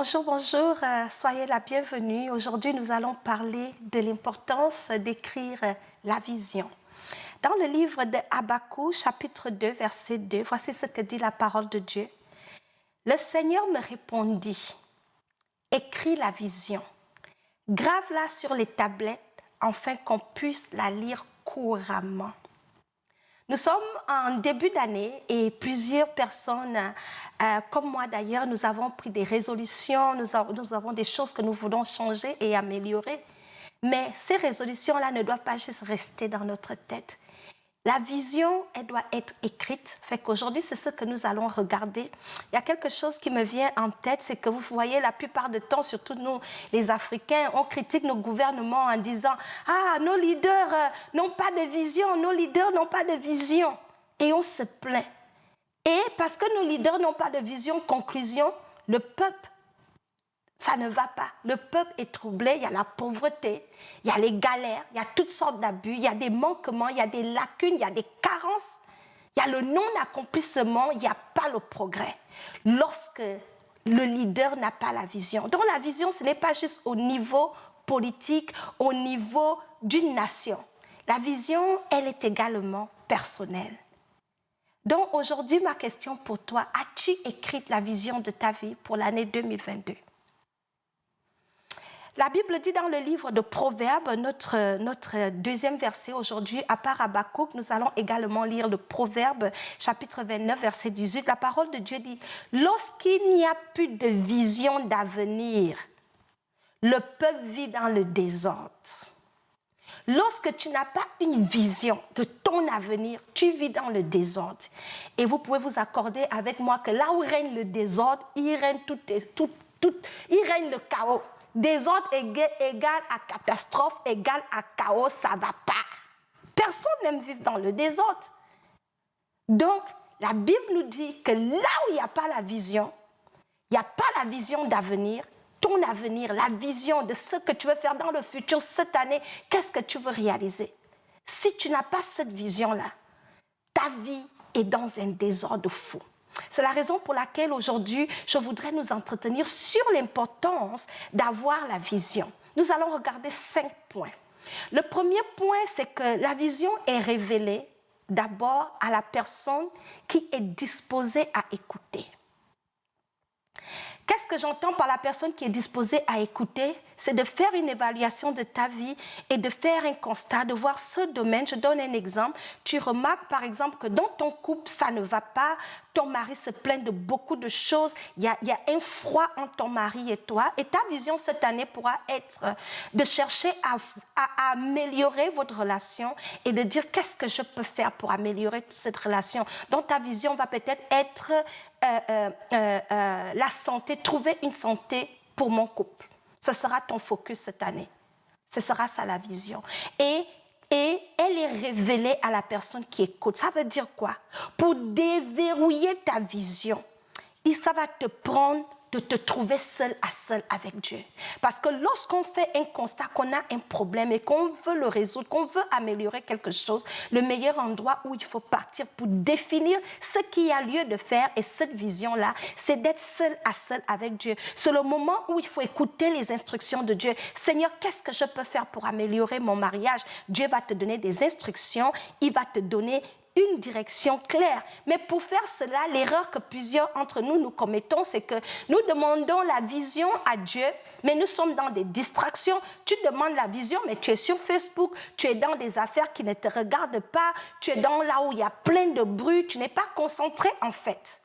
Bonjour, bonjour, soyez la bienvenue. Aujourd'hui, nous allons parler de l'importance d'écrire la vision. Dans le livre de Habakkuk, chapitre 2, verset 2, voici ce que dit la parole de Dieu. Le Seigneur me répondit, écris la vision, grave-la sur les tablettes afin qu'on puisse la lire couramment. Nous sommes en début d'année et plusieurs personnes, comme moi d'ailleurs, nous avons pris des résolutions, nous avons des choses que nous voulons changer et améliorer. Mais ces résolutions-là ne doivent pas juste rester dans notre tête. La vision, elle doit être écrite. Fait qu'aujourd'hui, c'est ce que nous allons regarder. Il y a quelque chose qui me vient en tête, c'est que vous voyez, la plupart du temps, surtout nous, les Africains, on critique nos gouvernements en disant « Ah, nos leaders n'ont pas de vision, nos leaders n'ont pas de vision. » Et on se plaint. Et parce que nos leaders n'ont pas de vision, conclusion, le peuple, ça ne va pas. Le peuple est troublé, il y a la pauvreté, il y a les galères, il y a toutes sortes d'abus, il y a des manquements, il y a des lacunes, il y a des carences, il y a le non-accomplissement, il n'y a pas le progrès. Lorsque le leader n'a pas la vision. Donc la vision, ce n'est pas juste au niveau politique, au niveau d'une nation. La vision, elle est également personnelle. Donc aujourd'hui, ma question pour toi, as-tu écrit la vision de ta vie pour l'année 2022? La Bible dit dans le livre de Proverbes, notre deuxième verset aujourd'hui, à part Habakkuk, nous allons également lire le Proverbe, chapitre 29, verset 18. La parole de Dieu dit, « Lorsqu'il n'y a plus de vision d'avenir, le peuple vit dans le désordre. » Lorsque tu n'as pas une vision de ton avenir, tu vis dans le désordre. Et vous pouvez vous accorder avec moi que là où règne le désordre, il règne il règne le chaos. Désordre égale à catastrophe, égale à chaos, ça ne va pas. Personne n'aime vivre dans le désordre. Donc, la Bible nous dit que là où il n'y a pas la vision, il n'y a pas la vision d'avenir, ton avenir, la vision de ce que tu veux faire dans le futur, cette année, qu'est-ce que tu veux réaliser? Si tu n'as pas cette vision-là, ta vie est dans un désordre fou. C'est la raison pour laquelle aujourd'hui, je voudrais nous entretenir sur l'importance d'avoir la vision. Nous allons regarder 5 points. Le premier point, c'est que la vision est révélée d'abord à la personne qui est disposée à écouter. Qu'est-ce que j'entends par la personne qui est disposée à écouter? C'est de faire une évaluation de ta vie et de faire un constat, de voir ce domaine. Je donne un exemple. Tu remarques par exemple que dans ton couple, ça ne va pas. Ton mari se plaint de beaucoup de choses. Il y a un froid entre ton mari et toi. Et ta vision cette année pourra être de chercher à améliorer votre relation et de dire qu'est-ce que je peux faire pour améliorer cette relation. Donc ta vision va peut-être être la santé, trouver une santé pour mon couple. Ce sera ton focus cette année. Ce sera ça la vision. Et elle est révélée à la personne qui écoute. Ça veut dire quoi? Pour déverrouiller ta vision, ça va te prendre de te trouver seul à seul avec Dieu. Parce que lorsqu'on fait un constat qu'on a un problème et qu'on veut le résoudre, qu'on veut améliorer quelque chose, le meilleur endroit où il faut partir pour définir ce qu'il y a lieu de faire et cette vision-là, c'est d'être seul à seul avec Dieu. C'est le moment où il faut écouter les instructions de Dieu. Seigneur, qu'est-ce que je peux faire pour améliorer mon mariage? Dieu va te donner des instructions, il va te donner une direction claire. Mais pour faire cela, l'erreur que plusieurs d'entre nous commettons, c'est que nous demandons la vision à Dieu, mais nous sommes dans des distractions. Tu demandes la vision, mais tu es sur Facebook, tu es dans des affaires qui ne te regardent pas, tu es dans là où il y a plein de bruit, tu n'es pas concentré en fait.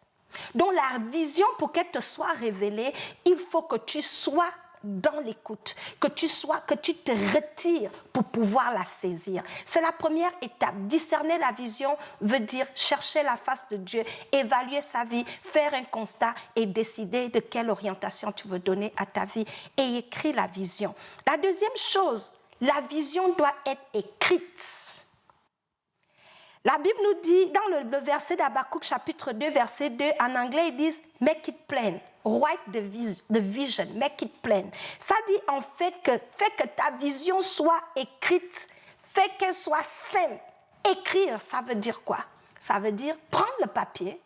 Donc la vision, pour qu'elle te soit révélée, il faut que tu sois dans l'écoute, que tu te retires pour pouvoir la saisir. C'est la première étape. Discerner la vision veut dire chercher la face de Dieu, évaluer sa vie, faire un constat et décider de quelle orientation tu veux donner à ta vie et écrire la vision. La deuxième chose, la vision doit être écrite. La Bible nous dit, dans le verset d'Habakkuk, chapitre 2, verset 2, en anglais, ils disent « make it plain ». Write the vision, make it plain. Ça dit en fait que ta vision soit écrite, fait qu'elle soit simple. Écrire, ça veut dire quoi? Ça veut dire prendre le papier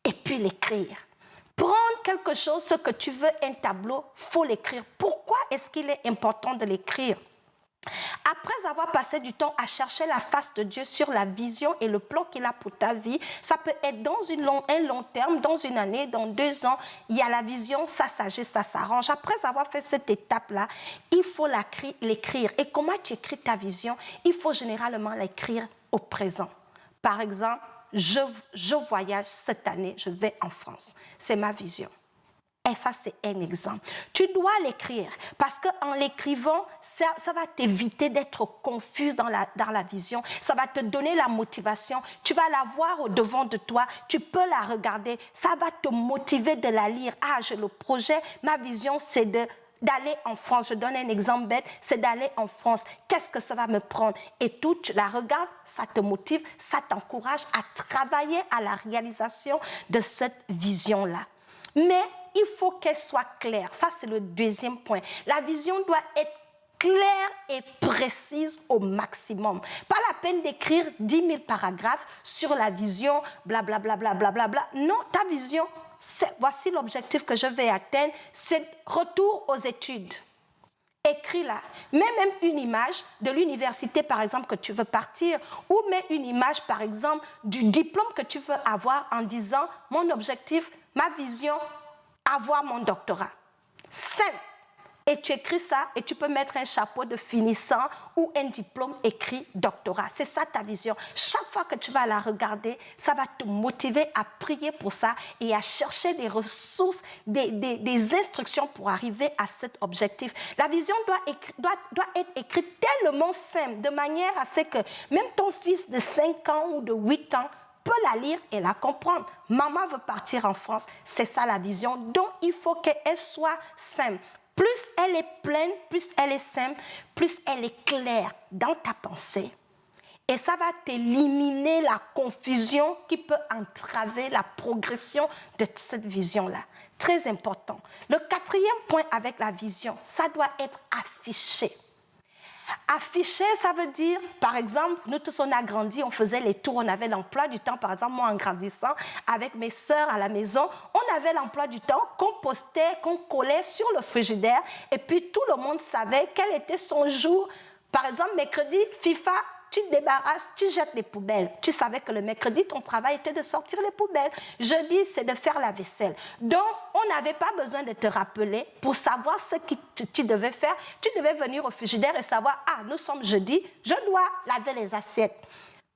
et puis l'écrire. Prendre quelque chose, ce que tu veux, un tableau, il faut l'écrire. Pourquoi est-ce qu'il est important de l'écrire? Après avoir passé du temps à chercher la face de Dieu sur la vision et le plan qu'il a pour ta vie, ça peut être dans un long terme, dans une année, dans 2 ans, il y a la vision, ça s'agit, ça s'arrange. Après avoir fait cette étape-là, il faut l'écrire. Et comment tu écris ta vision? Il faut généralement l'écrire au présent. Par exemple, je voyage cette année, je vais en France. C'est ma vision. Et ça, c'est un exemple. Tu dois l'écrire parce qu'en l'écrivant, ça va t'éviter d'être confuse dans la vision. Ça va te donner la motivation. Tu vas la voir au devant de toi. Tu peux la regarder. Ça va te motiver de la lire. Ah, j'ai le projet. Ma vision, c'est d'aller en France. Je donne un exemple bête, c'est d'aller en France. Qu'est-ce que ça va me prendre? Et tout, tu la regardes, ça te motive, ça t'encourage à travailler à la réalisation de cette vision-là. Mais il faut qu'elle soit claire. Ça, c'est le deuxième point. La vision doit être claire et précise au maximum. Pas la peine d'écrire 10 000 paragraphes sur la vision, blablabla. Bla, bla, bla, bla. Non, ta vision, voici l'objectif que je vais atteindre, c'est retour aux études. Écris-la. Mets même une image de l'université, par exemple, que tu veux partir, ou mets une image, par exemple, du diplôme que tu veux avoir en disant « Mon objectif, ma vision, avoir mon doctorat. » Simple. Et tu écris ça et tu peux mettre un chapeau de finissant ou un diplôme écrit doctorat. C'est ça ta vision. Chaque fois que tu vas la regarder, ça va te motiver à prier pour ça et à chercher des ressources, des instructions pour arriver à cet objectif. La vision doit être écrite tellement simple, de manière à ce que même ton fils de 5 ans ou de 8 ans peut la lire et la comprendre. Maman veut partir en France, c'est ça la vision. Donc, il faut qu'elle soit simple. Plus elle est pleine, plus elle est simple, plus elle est claire dans ta pensée. Et ça va t'éliminer la confusion qui peut entraver la progression de cette vision-là. Très important. Le 4e point avec la vision, ça doit être affiché. Afficher, ça veut dire, par exemple, nous tous on a grandi, on faisait les tours, on avait l'emploi du temps. Par exemple, moi en grandissant, avec mes sœurs à la maison, on avait l'emploi du temps qu'on postait, qu'on collait sur le frigidaire et puis tout le monde savait quel était son jour. Par exemple, mercredi, FIFA, tu te débarrasses, tu jettes les poubelles. Tu savais que le mercredi, ton travail était de sortir les poubelles. Jeudi, c'est de faire la vaisselle. Donc, on n'avait pas besoin de te rappeler pour savoir ce que tu devais faire. Tu devais venir au frigidaire et savoir, ah, nous sommes jeudi, je dois laver les assiettes,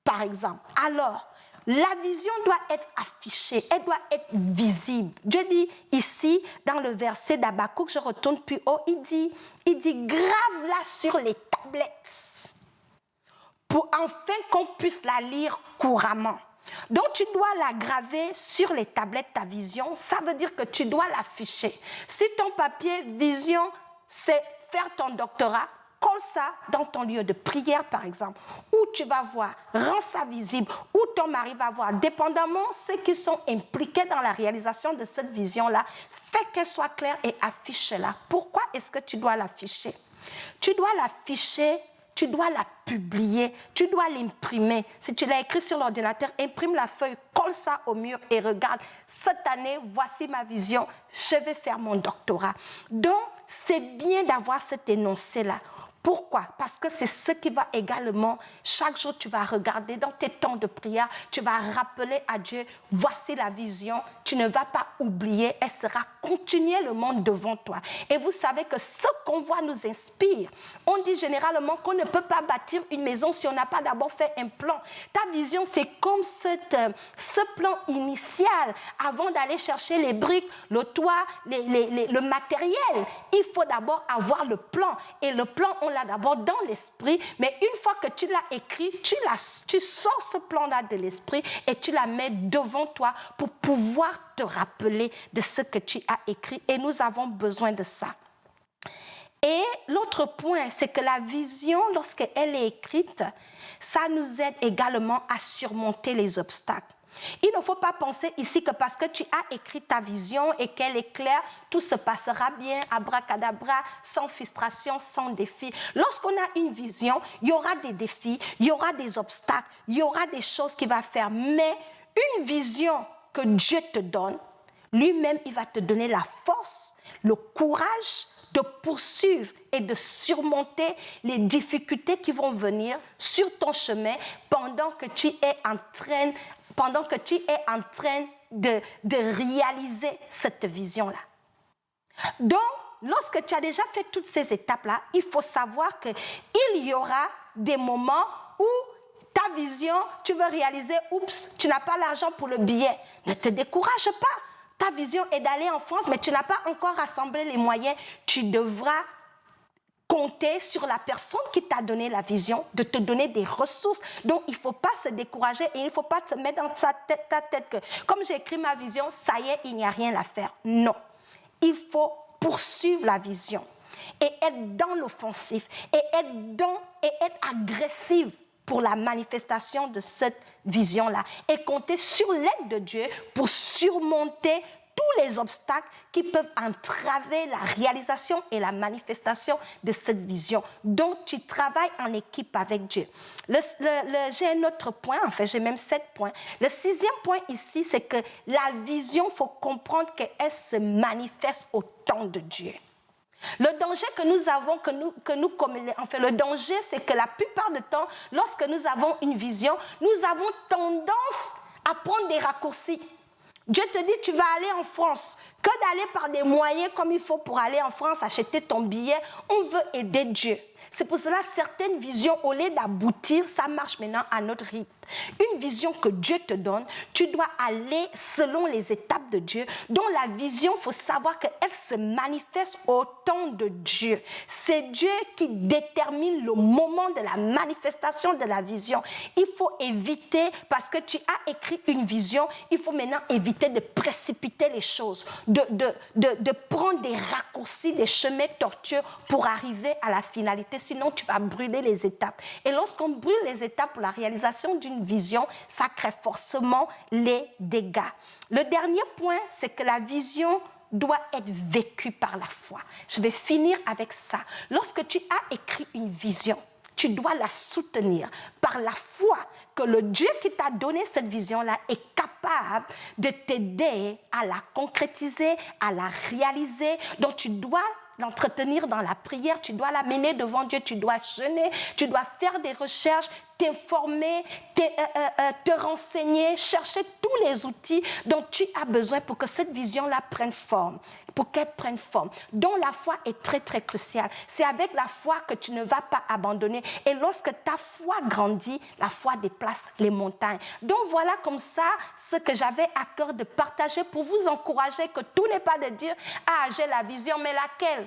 par exemple. Alors, la vision doit être affichée, elle doit être visible. Dieu dit ici, dans le verset d'Habakkuk, je retourne plus haut, il dit, grave-la sur les tablettes, pour enfin qu'on puisse la lire couramment. Donc, tu dois la graver sur les tablettes, ta vision. Ça veut dire que tu dois l'afficher. Si ton papier vision, c'est faire ton doctorat, colle ça dans ton lieu de prière, par exemple, où tu vas voir, rends ça visible, où ton mari va voir, dépendamment de ceux qui sont impliqués dans la réalisation de cette vision-là, fais qu'elle soit claire et affiche-la. Pourquoi est-ce que tu dois l'afficher? Tu dois l'afficher. Tu dois la publier, tu dois l'imprimer. Si tu l'as écrit sur l'ordinateur, imprime la feuille, colle ça au mur et regarde. Cette année, voici ma vision, je vais faire mon doctorat. Donc, c'est bien d'avoir cet énoncé-là. Pourquoi? Parce que c'est ce qui va également, chaque jour tu vas regarder dans tes temps de prière, tu vas rappeler à Dieu, voici la vision, tu ne vas pas oublier, elle sera continuellement devant toi. Et vous savez que ce qu'on voit nous inspire. On dit généralement qu'on ne peut pas bâtir une maison si on n'a pas d'abord fait un plan. Ta vision, c'est comme ce plan initial. Avant d'aller chercher les briques, le toit, le matériel, il faut d'abord avoir le plan. Et le plan, on l'a d'abord dans l'esprit, mais une fois que tu l'as écrit, tu sors ce plan-là de l'esprit et tu la mets devant toi pour pouvoir te rappeler de ce que tu as écrit. Et nous avons besoin de ça. Et l'autre point, c'est que la vision, lorsqu'elle est écrite, ça nous aide également à surmonter les obstacles. Il ne faut pas penser ici que parce que tu as écrit ta vision et qu'elle est claire, tout se passera bien, abracadabra, sans frustration, sans défi. Lorsqu'on a une vision, il y aura des défis, il y aura des obstacles, il y aura des choses qui vont faire. Mais une vision que Dieu te donne, Lui-même, il va te donner la force, le courage de poursuivre et de surmonter les difficultés qui vont venir sur ton chemin pendant que tu es en train, de réaliser cette vision-là. Donc, lorsque tu as déjà fait toutes ces étapes-là, il faut savoir qu'il y aura des moments où ta vision, tu veux réaliser, oups, tu n'as pas l'argent pour le billet. Ne te décourage pas. Ta vision est d'aller en France, mais tu n'as pas encore rassemblé les moyens. Tu devras compter sur la personne qui t'a donné la vision, de te donner des ressources. Donc, il ne faut pas se décourager et il ne faut pas te mettre dans ta tête que, comme j'ai écrit ma vision, ça y est, il n'y a rien à faire. Non. Il faut poursuivre la vision et être dans l'offensif et être agressive pour la manifestation de cette vision-là et compter sur l'aide de Dieu pour surmonter tous les obstacles qui peuvent entraver la réalisation et la manifestation de cette vision. Donc, tu travailles en équipe avec Dieu. J'ai un autre point, en fait, j'ai même 7 points. Le 6e point ici, c'est que la vision, il faut comprendre qu'elle se manifeste au temps de Dieu. Le danger que nous avons, le danger, c'est que la plupart du temps, lorsque nous avons une vision, nous avons tendance à prendre des raccourcis. Dieu te dit, tu vas aller en France. Que d'aller par des moyens comme il faut pour aller en France, acheter ton billet, on veut aider Dieu. C'est pour cela certaines visions, au lieu d'aboutir, ça marche maintenant à notre rythme. Une vision que Dieu te donne, tu dois aller selon les étapes de Dieu. Dont la vision, il faut savoir qu'elle se manifeste au temps de Dieu. C'est Dieu qui détermine le moment de la manifestation de la vision. Il faut éviter, parce que tu as écrit une vision, il faut maintenant éviter de précipiter les choses, de prendre des raccourcis, des chemins tortueux pour arriver à la finalité. Sinon, tu vas brûler les étapes. Et lorsqu'on brûle les étapes pour la réalisation d'une vision, ça crée forcément les dégâts. Le dernier point, c'est que la vision doit être vécue par la foi. Je vais finir avec ça. Lorsque tu as écrit une vision, tu dois la soutenir par la foi que le Dieu qui t'a donné cette vision-là est capable de t'aider à la concrétiser, à la réaliser. Donc, tu dois l'entretenir dans la prière, tu dois l'amener devant Dieu, tu dois jeûner, tu dois faire des recherches, t'informer, te renseigner, chercher tous les outils dont tu as besoin pour que cette vision-là prenne forme, pour qu'elle prenne forme. Donc la foi est très, très cruciale. C'est avec la foi que tu ne vas pas abandonner. Et lorsque ta foi grandit, la foi déplace les montagnes. Donc voilà comme ça ce que j'avais à cœur de partager pour vous encourager que tout n'est pas de dire « Ah, j'ai la vision, mais laquelle ?»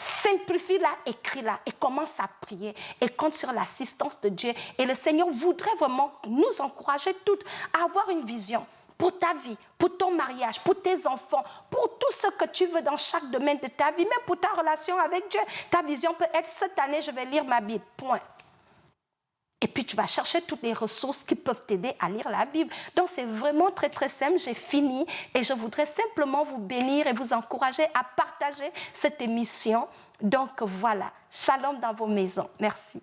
Simplifie-la, écris-la et commence à prier et compte sur l'assistance de Dieu. Et le Seigneur voudrait vraiment nous encourager toutes à avoir une vision pour ta vie, pour ton mariage, pour tes enfants, pour tout ce que tu veux dans chaque domaine de ta vie, même pour ta relation avec Dieu. Ta vision peut être cette année, je vais lire ma Bible, point. Et puis tu vas chercher toutes les ressources qui peuvent t'aider à lire la Bible. Donc c'est vraiment très très simple, j'ai fini et je voudrais simplement vous bénir et vous encourager à partager cette émission. Donc voilà, shalom dans vos maisons. Merci.